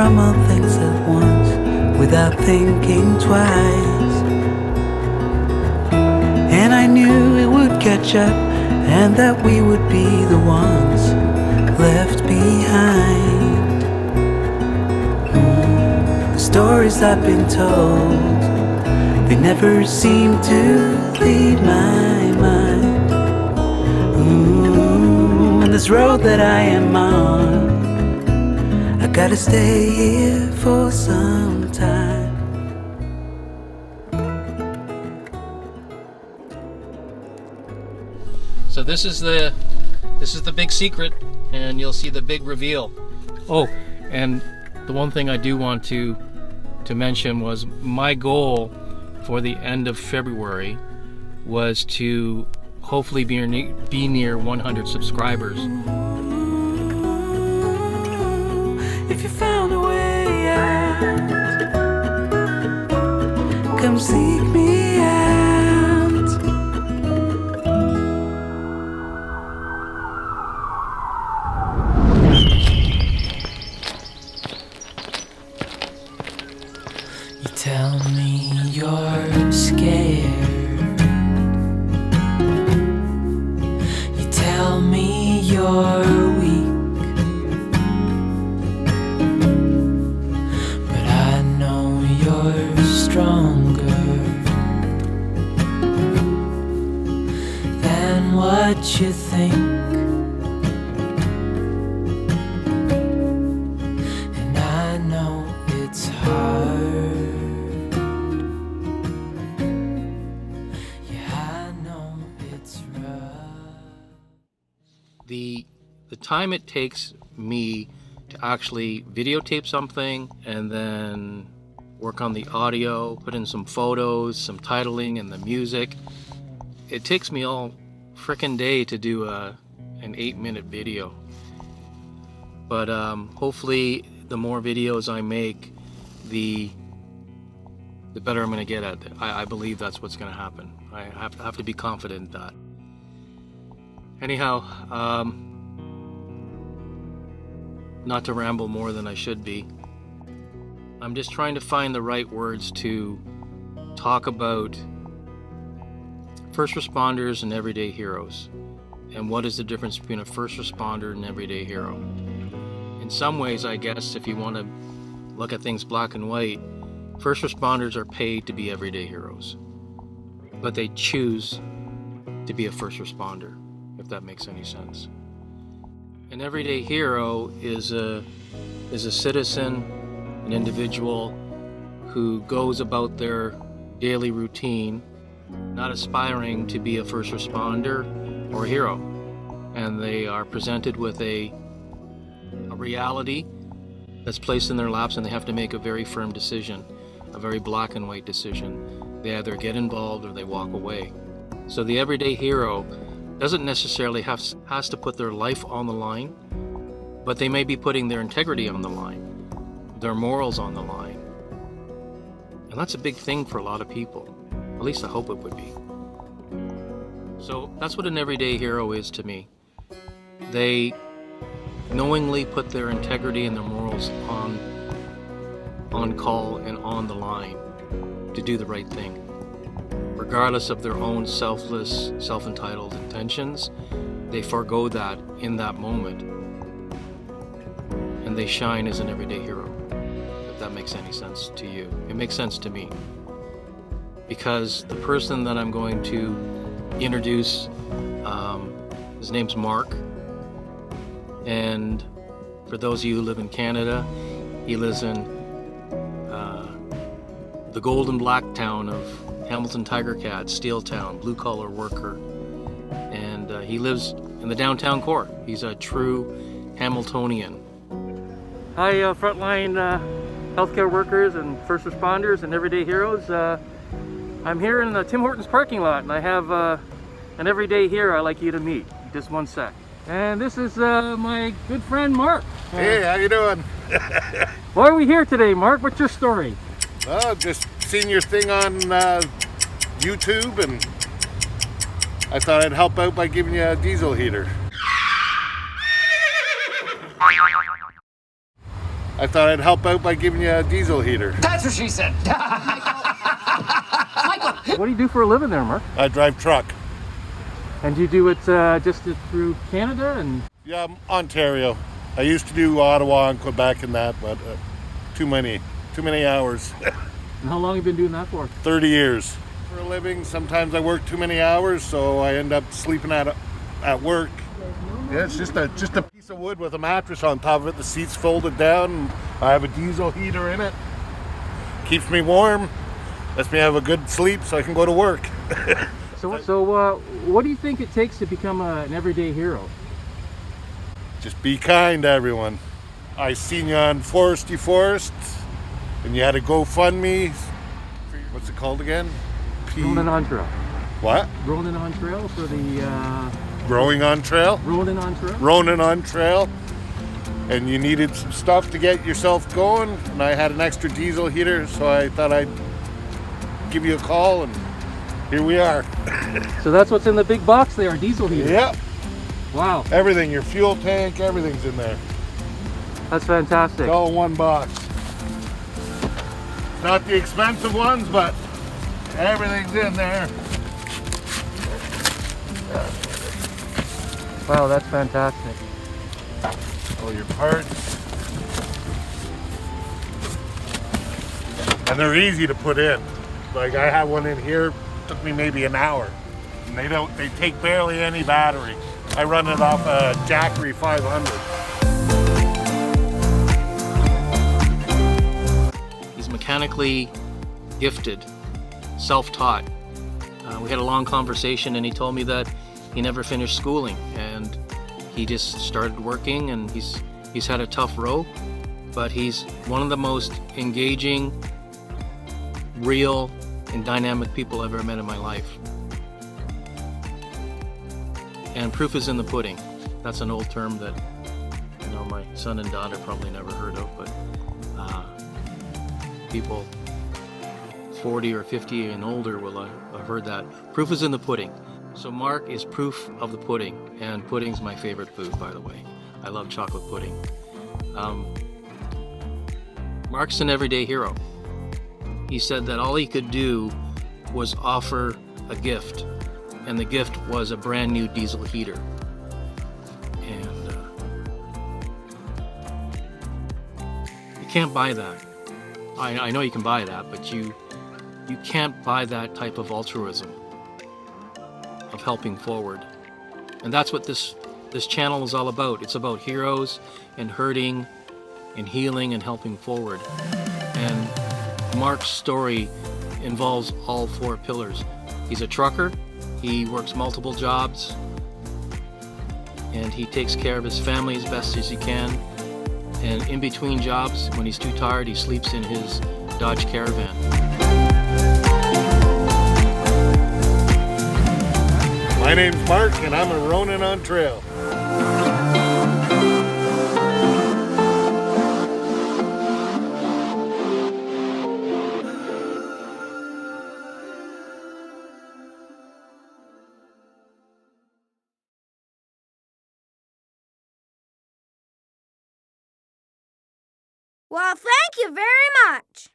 from all things at once, without thinking twice. And I knew it would catch up, and that we would be the ones left behind. The stories I've been told, they never seem to leave my mind. And this road that I am on, I gotta stay here for some time. So this is the big secret, and you'll see the big reveal. Oh, and the one thing I do want to mention was my goal for the end of February was to hopefully be near 100 subscribers. If you found a way out, come seek me out. You tell me you're scared. You tell me you're weak, but I know you're stronger than what you think. And I know it's hard. The time it takes me to actually videotape something and then work on the audio, put in some photos, some titling and the music, it takes me all frickin' day to do an 8-minute video. But hopefully the more videos I make, the better I'm going to get at it. I believe that's what's going to happen. I have to be confident in that. Anyhow, not to ramble more than I should be, I'm just trying to find the right words to talk about first responders and everyday heroes, and what is the difference between a first responder and an everyday hero. In some ways, I guess, if you want to look at things black and white, first responders are paid to be everyday heroes, but they choose to be a first responder, if that makes any sense. An everyday hero is a citizen, an individual who goes about their daily routine, not aspiring to be a first responder or a hero. And they are presented with a reality that's placed in their laps, and they have to make a very firm decision, a very black and white decision. They either get involved or they walk away. So the everyday hero doesn't necessarily has to put their life on the line, but they may be putting their integrity on the line, their morals on the line. And that's a big thing for a lot of people. At least I hope it would be. So that's what an everyday hero is to me. They knowingly put their integrity and their morals on call and on the line to do the right thing. Regardless of their own selfless, self-entitled intentions, they forego that in that moment, and they shine as an everyday hero, if that makes any sense to you. It makes sense to me, because the person that I'm going to introduce, his name's Mark, and for those of you who live in Canada, he lives in the gold and black town of Hamilton Tiger Cat, steel town, blue collar worker, and he lives in the downtown core. He's a true Hamiltonian. Hi, frontline healthcare workers and first responders and everyday heroes. I'm here in the Tim Hortons parking lot, and I have an everyday hero I'd like you to meet. Just one sec. And this is my good friend Mark. Hey, how you doing? Why are we here today, Mark? What's your story? Well, just seen your thing on YouTube, and I thought I'd help out by giving you a diesel heater. I I thought I'd help out by giving you a diesel heater. That's what she said. Michael. What do you do for a living there, Mark? I drive truck. And do you do it just through Canada? And Yeah, Ontario. I used to do Ottawa and Quebec and that, but too many hours. and how long have you been doing that for? 30 years. For a living, sometimes I work too many hours, so I end up sleeping at work. Yeah, it's just a piece of wood with a mattress on top of it. The seat's folded down. And I have a diesel heater in it. Keeps me warm. Lets me have a good sleep so I can go to work. So what do you think it takes to become an everyday hero? Just be kind to everyone. I seen you on Foresty Forest, and you had a GoFundMe. What's it called again? Ronin OnTrail. What? Ronin OnTrail for the... Growing on trail? Ronin OnTrail? Ronin OnTrail. And you needed some stuff to get yourself going, and I had an extra diesel heater, so I thought I'd give you a call, and here we are. So that's what's in the big box there, a diesel heater? Yep. Wow. Everything, your fuel tank, everything's in there. That's fantastic. It's all in one box. Not the expensive ones, but everything's in there. Wow, that's fantastic. All your parts. And they're easy to put in. Like I had one in here, took me maybe an hour. And they take barely any battery. I run it off a Jackery 500. He's mechanically gifted, self-taught. We had a long conversation and he told me that he never finished schooling and he just started working, and he's had a tough road, but he's one of the most engaging, real, and dynamic people I've ever met in my life. And proof is in the pudding. That's an old term that my son and daughter probably never heard of, but people 40 or 50 and older will have heard that. Proof is in the pudding. So Mark is proof of the pudding, and pudding's my favorite food, by the way. I love chocolate pudding. Mark's an everyday hero. He said that all he could do was offer a gift, and the gift was a brand new diesel heater. And you can't buy that. I know you can buy that, but you can't buy that type of altruism, of helping forward. And that's what this channel is all about. It's about heroes and hurting and healing and helping forward. And Mark's story involves all four pillars. He's a trucker, he works multiple jobs, and he takes care of his family as best as he can. And in between jobs, when he's too tired, he sleeps in his Dodge Caravan. My name's Mark, and I'm a Ronin OnTrail. Well, thank you very much.